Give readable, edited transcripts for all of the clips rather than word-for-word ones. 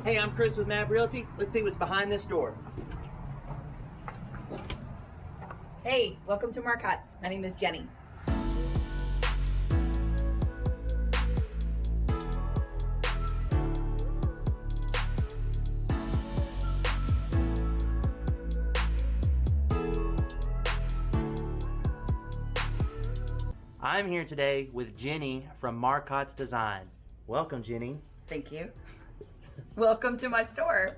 Hey, I'm Chris with MavRealty. Let's see what's behind this door. Hey, welcome to Marcotte's. My name is Jenny. I'm here today with Jenny from Marcotte's Design. Welcome, Jenny. Thank you. Welcome to my store.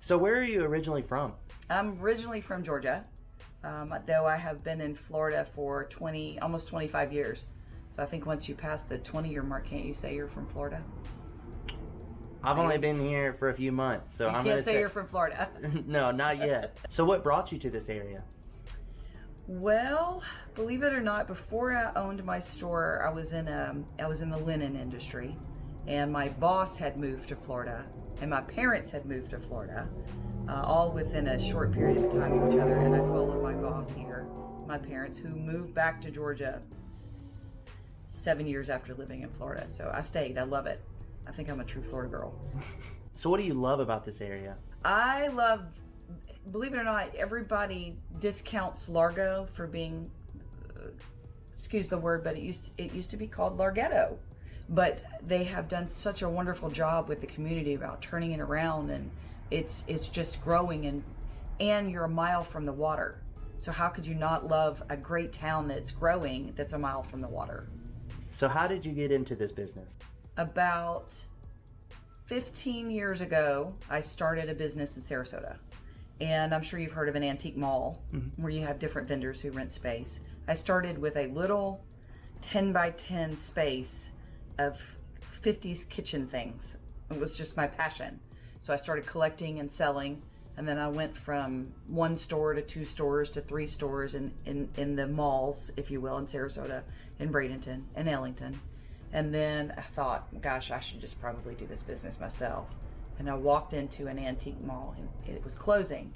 So where are you originally from? I'm originally from Georgia, though I have been in Florida for almost 25 years. So I think once you pass the 20-year mark, can't you say you're from Florida? I've only been here for a few months, so I'm gonna say you're from Florida. No, not yet. So what brought you to this area? Well, believe it or not, before I owned my store, I was in the linen industry, and my boss had moved to Florida, and my parents had moved to Florida, all within a short period of time of each other. And I followed my boss here, my parents, who moved back to Georgia 7 years after living in Florida. So I stayed. I love it. I think I'm a true Florida girl. So what do you love about this area? I love, believe it or not, everybody discounts Largo for being, excuse the word, but it used to be called Larghetto. But they have done such a wonderful job with the community about turning it around, and it's just growing, and you're a mile from the water. So how could you not love a great town that's growing, that's a mile from the water? So how did you get into this business? About 15 years ago, I started a business in Sarasota. And I'm sure you've heard of an antique mall, where you have different vendors who rent space. I started with a little 10 by 10 space of 50s kitchen things. It was just my passion. So I started collecting and selling, and then I went from one store to 2 stores to 3 stores in the malls, if you will, in Sarasota, in Bradenton, and Ellington. And then I thought, gosh, I should just probably do this business myself. And I walked into an antique mall, and it was closing.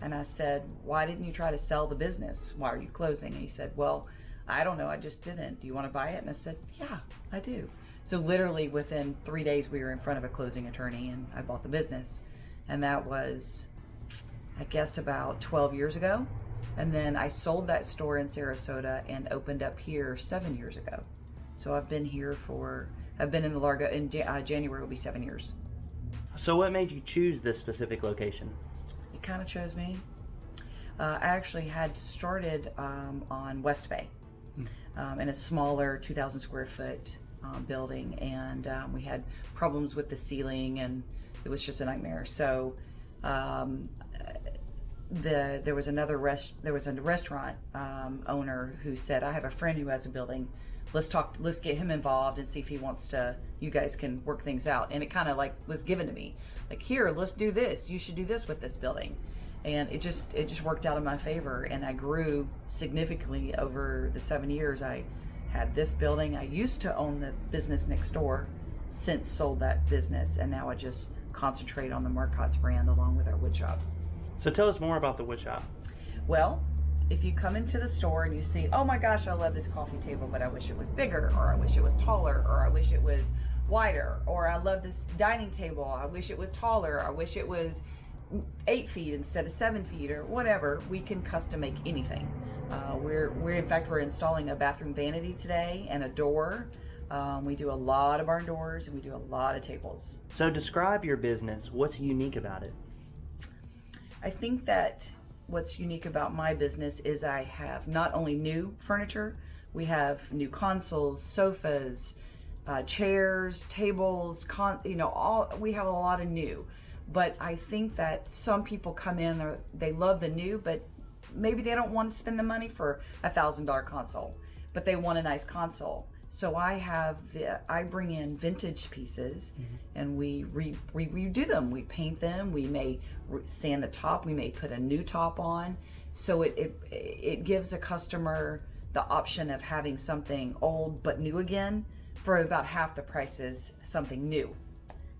And I said, why didn't you try to sell the business? Why are you closing? And he said, well, I don't know, I just didn't. Do you want to buy it? And I said, yeah, I do. So literally within 3 days, we were in front of a closing attorney, and I bought the business. And that was, I guess, about 12 years ago. And then I sold that store in Sarasota and opened up here 7 years ago. So I've been in the Largo, in January will be 7 years. So what made you choose this specific location? It kind of chose me. I actually had started on West Bay in a smaller 2,000 square foot building, and we had problems with the ceiling, and it was just a nightmare. So there was a restaurant owner who said, I have a friend who has a building. Let's get him involved and see if he wants to, you guys can work things out. And it kind of like was given to me, like, here, let's do this. You should do this with this building. And it just worked out in my favor. And I grew significantly over the 7 years. I had this building. I used to own the business next door, since sold that business. And now I just concentrate on the Marcotte's brand along with our wood shop. So tell us more about the wood shop. Well, if you come into the store and you see, oh my gosh, I love this coffee table, but I wish it was bigger, or I wish it was taller, or I wish it was wider, or I love this dining table, I wish it was taller, I wish it was 8 feet instead of 7 feet, or whatever, we can custom make anything. We're installing a bathroom vanity today and a door. We do a lot of barn doors, and we do a lot of tables. So describe your business. What's unique about it? I think that what's unique about my business is I have not only new furniture, we have new consoles, sofas, chairs, tables, we have a lot of new. But I think that some people come in, they love the new, but maybe they don't want to spend the money for $1,000 console, but they want a nice console. So I bring in vintage pieces, and we redo them. We paint them. We may sand the top. We may put a new top on. So it gives a customer the option of having something old but new again for about half the price as something new.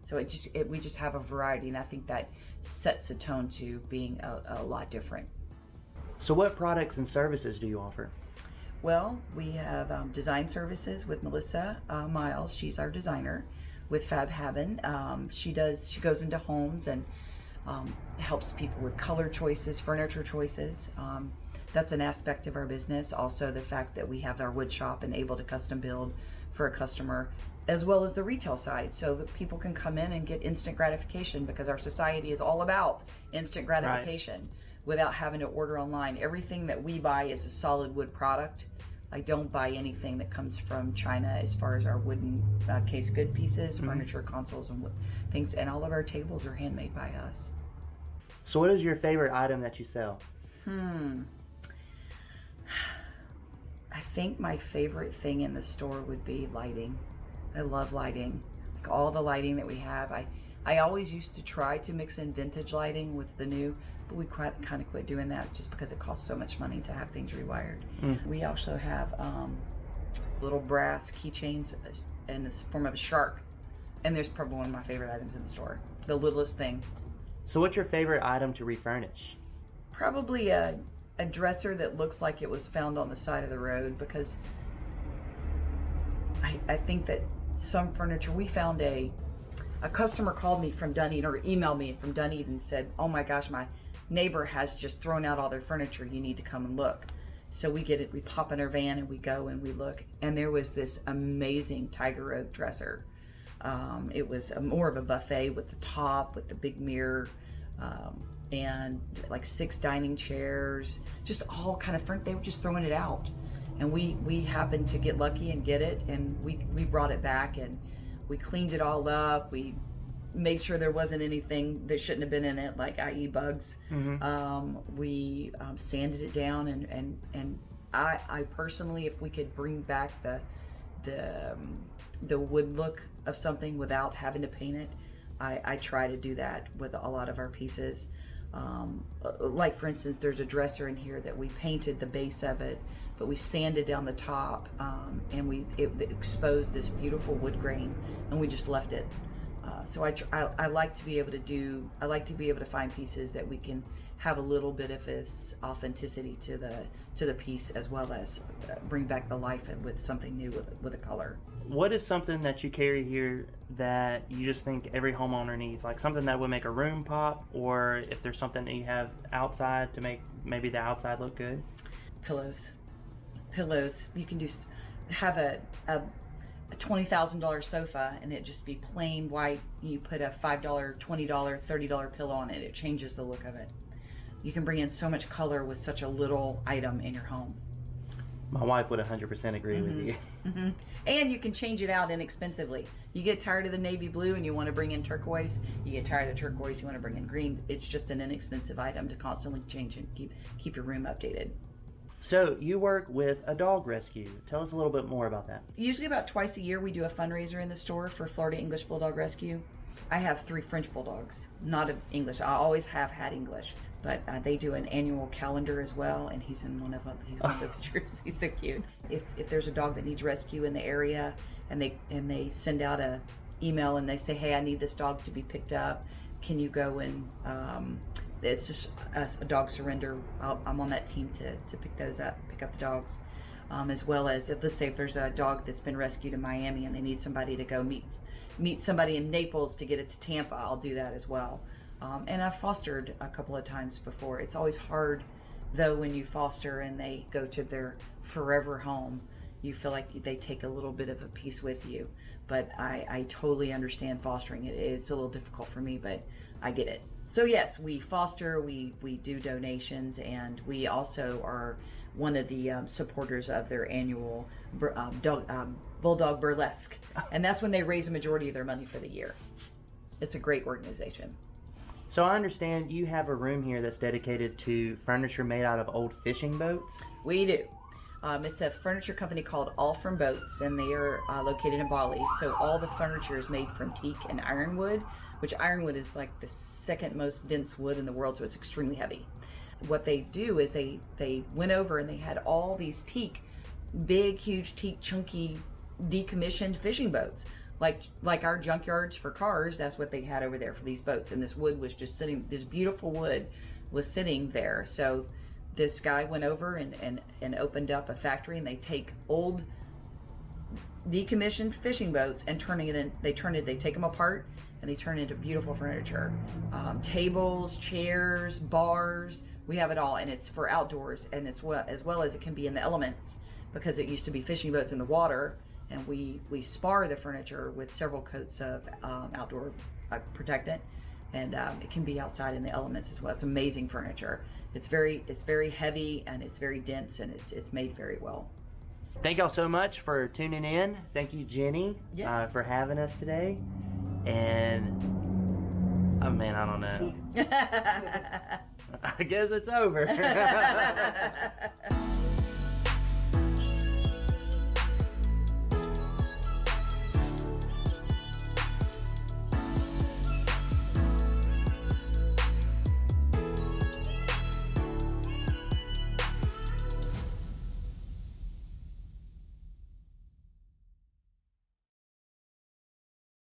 So we just have a variety, and I think that sets a tone to being a lot different. So what products and services do you offer? Well, we have design services with Melissa Miles. She's our designer. with Fab Heaven. She goes into homes and helps people with color choices, furniture choices. That's an aspect of our business. Also, the fact that we have our wood shop and able to custom build for a customer, as well as the retail side, so that people can come in and get instant gratification, because our society is all about instant gratification without having to order online. Everything that we buy is a solid wood product. I don't buy anything that comes from China as far as our wooden case good pieces, furniture, consoles, and things. And all of our tables are handmade by us. So what is your favorite item that you sell? I think my favorite thing in the store would be lighting. I love lighting. Like all the lighting that we have. I always used to try to mix in vintage lighting with the new, but we kind of quit doing that just because it costs so much money to have things rewired. We also have little brass keychains in the form of a shark. And there's probably one of my favorite items in the store. The littlest thing. So what's your favorite item to refurnish? Probably a dresser that looks like it was found on the side of the road, because I think that some furniture, we found a customer called me from Dunedin, or emailed me from Dunedin, and said, oh my gosh, my neighbor has just thrown out all their furniture, you need to come and look. So we get it, we pop in our van and we go and we look, and there was this amazing tiger oak dresser. It was more of a buffet with the top, with the big mirror, and like 6 dining chairs, just all kind of front. They were just throwing it out, and we happened to get lucky and get it, and we brought it back and we cleaned it all up. We made sure there wasn't anything that shouldn't have been in it, like i.e. bugs. We sanded it down, and I personally, if we could bring back the wood look of something without having to paint it, I try to do that with a lot of our pieces. Like for instance, there's a dresser in here that we painted the base of it, but we sanded down the top, and it exposed this beautiful wood grain, and we just left it. So I like to be able to find pieces that we can have a little bit of its authenticity to the piece, as well as bring back the life with something new with a color. What is something that you carry here that you just think every homeowner needs? Like something that would make a room pop, or if there's something that you have outside to make maybe the outside look good? Pillows. You can have a $20,000 sofa and it just be plain white. You put a $5, $20, $30 pillow on it. It changes the look of it. You can bring in so much color with such a little item in your home. My wife would 100% agree with you. And you can change it out inexpensively. You get tired of the navy blue and you want to bring in turquoise. You get tired of the turquoise, you want to bring in green. It's just an inexpensive item to constantly change and keep your room updated. So you work with a dog rescue. Tell us a little bit more about that. Usually about twice a year we do a fundraiser in the store for Florida English Bulldog Rescue. I have 3 French Bulldogs, not English. I always have had English, but they do an annual calendar as well, and he's in one of them. He's one of the pictures. He's so cute. If there's a dog that needs rescue in the area, and they send out a email and they say, hey, I need this dog to be picked up. Can you go and it's just a dog surrender. I'm on that team to pick those up, pick up the dogs, as well as let's say if there's a dog that's been rescued in Miami and they need somebody to go meet somebody in Naples to get it to Tampa, I'll do that as well. And I've fostered a couple of times before. It's always hard though when you foster and they go to their forever home. You feel like they take a little bit of a piece with you, but I totally understand fostering it. It's a little difficult for me, but I get it. So yes, we foster, we do donations, and we also are one of the supporters of their annual Bulldog Burlesque. And that's when they raise a majority of their money for the year. It's a great organization. So I understand you have a room here that's dedicated to furniture made out of old fishing boats? We do. It's a furniture company called All From Boats, and they are located in Bali. So all the furniture is made from teak and ironwood, which ironwood is like the second most dense wood in the world, so it's extremely heavy. What they do is they went over and they had all these teak, big, huge teak, chunky, decommissioned fishing boats. Like our junkyards for cars, that's what they had over there for these boats. And this wood was just sitting, this beautiful wood was sitting there. So this guy went over and opened up a factory, and they take old decommissioned fishing boats and turning it in. They take them apart and they turn into beautiful furniture, tables, chairs, bars. We have it all, and it's for outdoors, and as well as it can be in the elements, because it used to be fishing boats in the water, and we spar the furniture with several coats of outdoor protectant, and it can be outside in the elements as well. It's amazing furniture. It's very heavy, and it's very dense, and it's made very well. Thank y'all so much for tuning in. Thank you, Jenny, for having us today. And oh man, I don't know. I guess it's over.